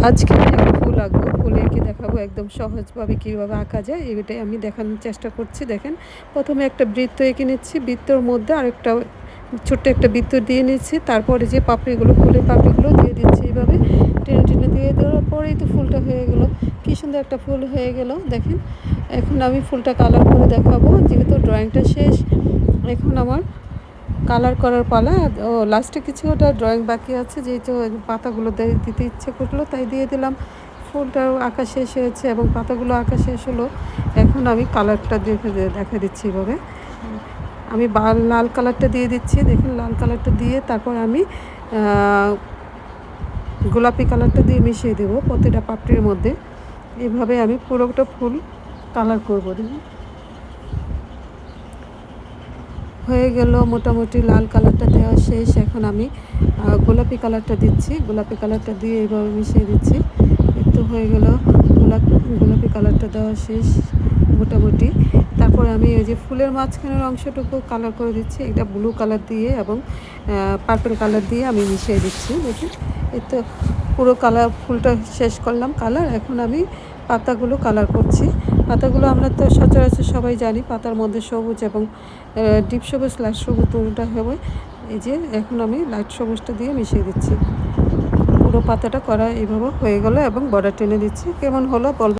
আজকে আমি একটা ফুল আঁকবো। ফুল এঁকে দেখাবো একদম সহজভাবে কীভাবে আঁকা যায় এটাই আমি দেখানোর চেষ্টা করছি। দেখেন, প্রথমে একটা বৃত্ত এঁকে নিচ্ছি, বৃত্তর মধ্যে আরেকটা ছোট্ট একটা বৃত্ত দিয়ে নিচ্ছি। তারপরে যে পাপড়িগুলো, ফুলের পাপড়িগুলো দিয়ে দিচ্ছি এইভাবে টেনে টেনে দিয়ে দেওয়ার পরেই তো ফুলটা হয়ে গেল। কী সুন্দর একটা ফুল হয়ে গেল দেখেন। এখন আমি ফুলটা কালার করে দেখাবো। যেহেতু ড্রয়িংটা শেষ, এখন আমার কালার করার পালা। লাস্টে কিছুটা ড্রয়িং বাকি আছে, যেহেতু পাতাগুলো দিতে ইচ্ছে করলো তাই দিয়ে দিলাম। ফুলটাও আঁকা শেষ হয়েছে এবং পাতাগুলো আঁকা শেষ হলো। এখন আমি কালারটা দেখা দিচ্ছি এভাবে। আমি লাল কালারটা দিয়ে দিচ্ছি। দেখুন, লাল কালারটা দিয়ে তারপর আমি গোলাপি কালারটা দিয়ে মিশিয়ে দেবো প্রতিটা পাপড়ির মধ্যে। এভাবে আমি পুরোটা ফুল কালার করবো। দেখুন, হয়ে গেল মোটামুটি লাল কালারটা দেওয়া শেষ। এখন আমি গোলাপি কালারটা দিচ্ছি। গোলাপি কালারটা দিয়ে এইভাবে মিশিয়ে দিচ্ছি। একটু হয়ে গেল গোলাপি কালারটা দেওয়া শেষ মোটামুটি। তারপরে আমি ওই যে ফুলের মাঝখানের অংশটুকু কালার করে দিচ্ছি। এটা ব্লু কালার দিয়ে এবং পার্পল কালার দিয়ে আমি মিশিয়ে দিচ্ছি। দেখুন, এই তো পুরো কালার ফুলটা শেষ করলাম কালার। এখন আমি পাতাগুলো কালার করছি। পাতাগুলো আমরা তো সচরাচর সবাই জানি, পাতার মধ্যে সবুজ এবং ডিপ সবুজ, লাইট সবুজ দুটোটা হবে। এই যে এখন আমি লাইট সবুজটা দিয়ে মিশিয়ে দিচ্ছি। পুরো পাতাটা করা এইভাবে হয়ে গেল এবং বর্ডার টেনে দিচ্ছি। কেমন হলো বলবেন।